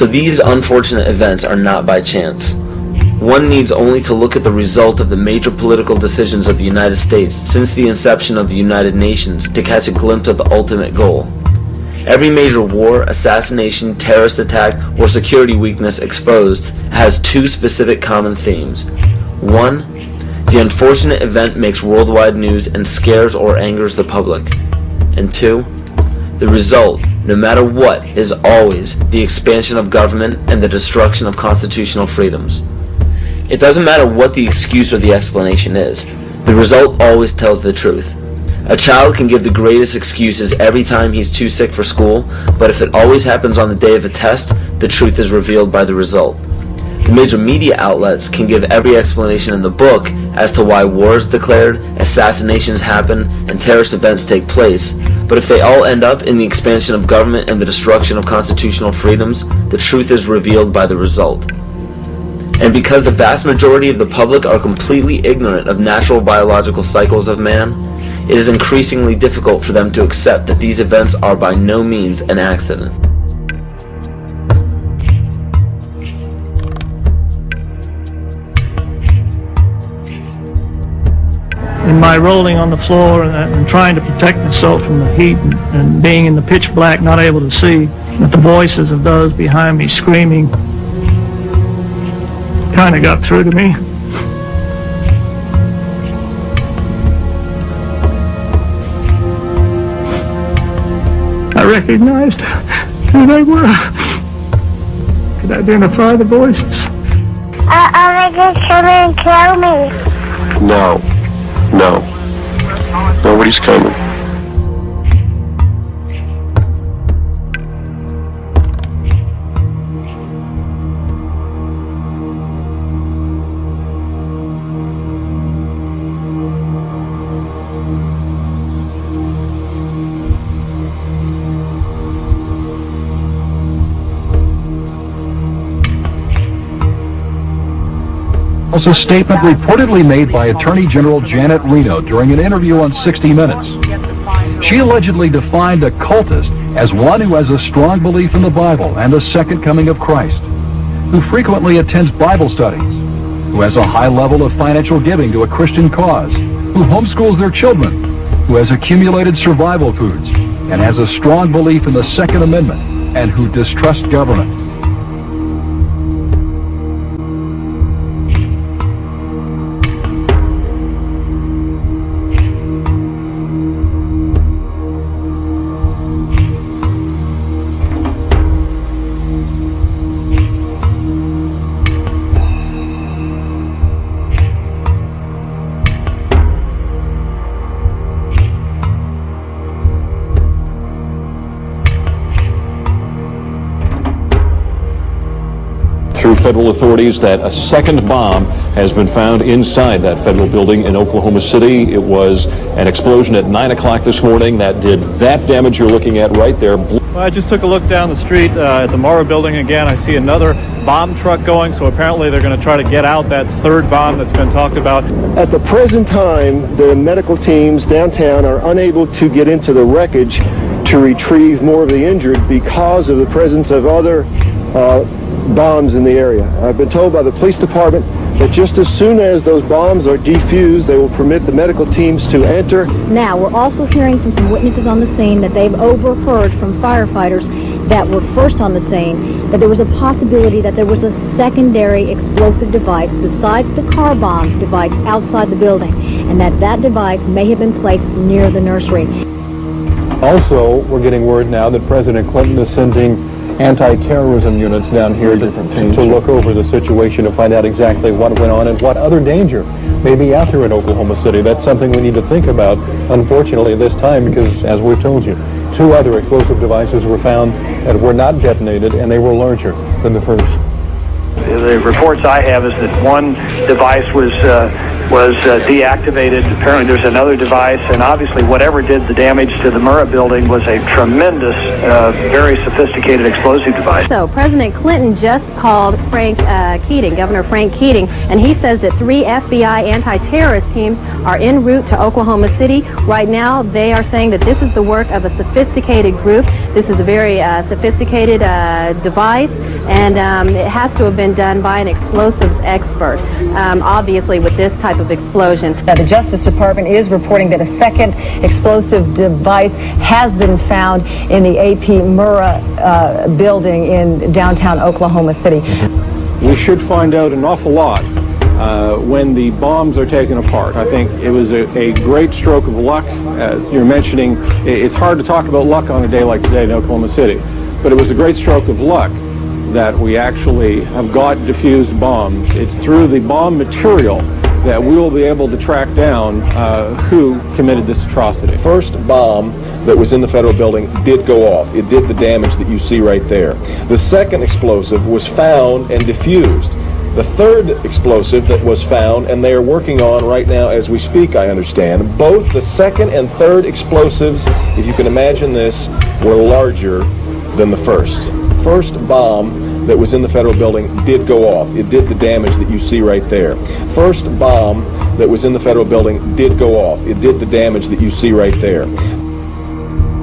So these unfortunate events are not by chance. One needs only to look at the result of the major political decisions of the United States since the inception of the United Nations to catch a glimpse of the ultimate goal. Every major war, assassination, terrorist attack, or security weakness exposed has two specific common themes. One, the unfortunate event makes worldwide news and scares or angers the public. And two, the result, no matter what, is always the expansion of government and the destruction of constitutional freedoms. It doesn't matter what the excuse or the explanation is. The result always tells the truth. A child can give the greatest excuses every time he's too sick for school, but if it always happens on the day of a test, the truth is revealed by the result. The major media outlets can give every explanation in the book as to why war is declared, assassinations happen, and terrorist events take place, but if they all end up in the expansion of government and the destruction of constitutional freedoms, the truth is revealed by the result. And because the vast majority of the public are completely ignorant of natural biological cycles of man, it is increasingly difficult for them to accept that these events are by no means an accident. In my rolling on the floor and trying to protect myself from the heat and being in the pitch black, not able to see, but the voices of those behind me screaming kind of got through to me. I recognized who they were. Could identify the voices. Are they just coming to kill me? No. Nobody's coming. Was a statement reportedly made by Attorney General Janet Reno during an interview on 60 Minutes. She allegedly defined a cultist as one who has a strong belief in the Bible and the second coming of Christ, who frequently attends Bible studies, who has a high level of financial giving to a Christian cause, who homeschools their children, who has accumulated survival foods, and has a strong belief in the Second Amendment, and who distrusts government. Through federal authorities that a second bomb has been found inside that federal building in Oklahoma City. It was an explosion at 9 o'clock this morning that did that damage you're looking at right there. Well, I just took a look down the street at the Morrow building again. I see another bomb truck going, so apparently they're going to try to get out that third bomb that's been talked about. At the present time, the medical teams downtown are unable to get into the wreckage to retrieve more of the injured because of the presence of other bombs in the area. I've been told by the police department that just as soon as those bombs are defused, they will permit the medical teams to enter. Now, we're also hearing from some witnesses on the scene that they've overheard from firefighters that were first on the scene that there was a possibility that there was a secondary explosive device besides the car bomb device outside the building, and that device may have been placed near the nursery. Also, we're getting word now that President Clinton is sending anti-terrorism units down here to look over the situation to find out exactly what went on and what other danger may be out there in Oklahoma City. That's something we need to think about, unfortunately, this time, because, as we've told you, 2 other explosive devices were found that were not detonated, and they were larger than the first. The reports I have is that one device was was deactivated. Apparently there's another device, and obviously whatever did the damage to the Murrah building was a tremendous, very sophisticated explosive device. So President Clinton just called Frank Keating, Governor Frank Keating, and he says that 3 FBI anti-terrorist teams are en route to Oklahoma City. Right now they are saying that this is the work of a sophisticated group. This is a very sophisticated device, and it has to have been done by an explosives expert, obviously with this type of explosion. Now, the Justice Department is reporting that a second explosive device has been found in the AP Murrah building in downtown Oklahoma City. We should find out an awful lot when the bombs are taken apart. I think it was a great stroke of luck. As you're mentioning, it's hard to talk about luck on a day like today in Oklahoma City, but it was a great stroke of luck that we actually have got diffused bombs. It's through the bomb material that we will be able to track down who committed this atrocity. First bomb that was in the federal building did go off. It did the damage that you see right there. The second explosive was found and diffused. The third explosive that was found, and they are working on right now as we speak, I understand, both the second and third explosives, if you can imagine this, were larger than the first. First bomb that was in the federal building did go off. It did the damage that you see right there. First bomb that was in the federal building did go off. It did the damage that you see right there.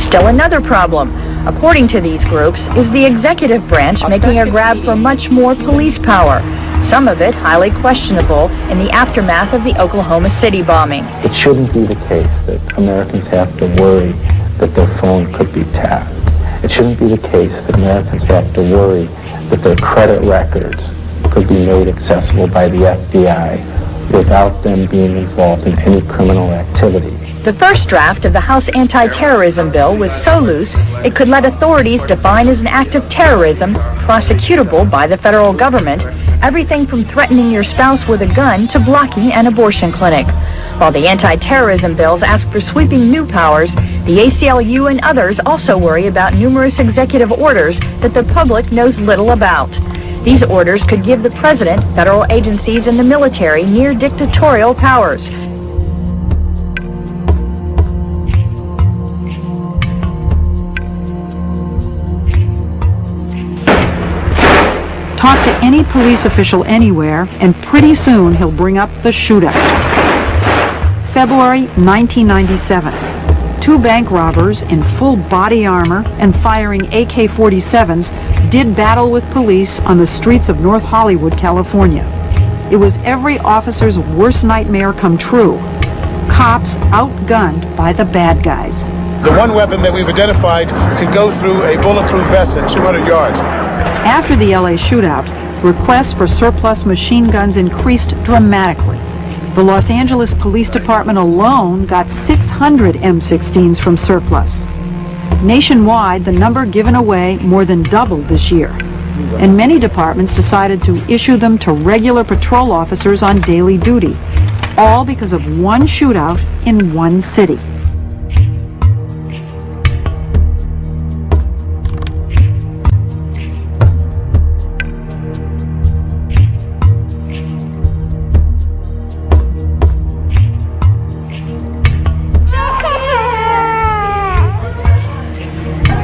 Still another problem, according to these groups, is the executive branch making a grab for much more police power, some of it highly questionable in the aftermath of the Oklahoma City bombing. It shouldn't be the case that Americans have to worry that their phone could be tapped. It shouldn't be the case that Americans have to worry that their credit records could be made accessible by the FBI without them being involved in any criminal activity. The first draft of the House anti-terrorism bill was so loose it could let authorities define as an act of terrorism, prosecutable by the federal government, everything from threatening your spouse with a gun to blocking an abortion clinic. While the anti-terrorism bills ask for sweeping new powers, the ACLU and others also worry about numerous executive orders that the public knows little about. These orders could give the president, federal agencies, and the military near dictatorial powers. Talk to any police official anywhere, and pretty soon he'll bring up the shootout. February 1997. 2 bank robbers in full body armor and firing AK-47s did battle with police on the streets of North Hollywood, California. It was every officer's worst nightmare come true. Cops outgunned by the bad guys. The one weapon that we've identified could go through a bulletproof vest at 200 yards. After the LA shootout, requests for surplus machine guns increased dramatically. The Los Angeles Police Department alone got 600 M16s from surplus. Nationwide, the number given away more than doubled this year, and many departments decided to issue them to regular patrol officers on daily duty, all because of one shootout in one city.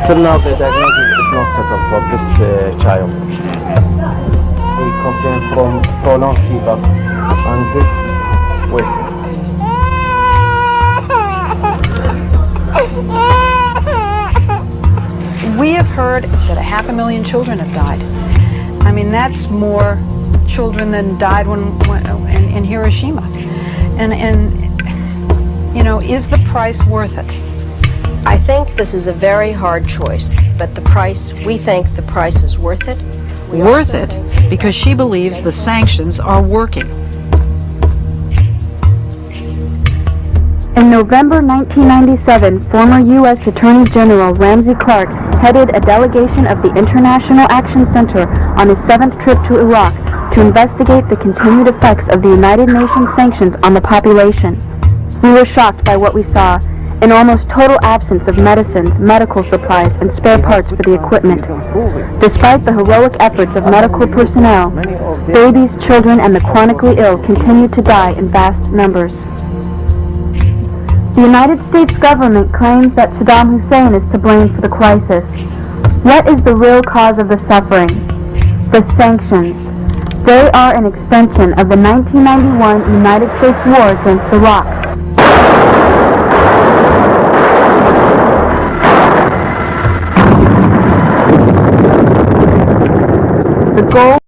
Till now, the diagnosis is not settled for this child. We complain from prolonged fever and this wasting. We have heard that 500,000 children have died. I mean, that's more children than died in Hiroshima. And you know, is the price worth it? I think this is a very hard choice, but we think the price is worth it. Worth it because she believes the sanctions are working. In November 1997, former U.S. Attorney General Ramsey Clark headed a delegation of the International Action Center on his 7th trip to Iraq to investigate the continued effects of the United Nations sanctions on the population. We were shocked by what we saw, an almost total absence of medicines, medical supplies, and spare parts for the equipment. Despite the heroic efforts of medical personnel, babies, children, and the chronically ill continue to die in vast numbers. The United States government claims that Saddam Hussein is to blame for the crisis. What is the real cause of the suffering? The sanctions. They are an extension of the 1991 United States war against Iraq. The goal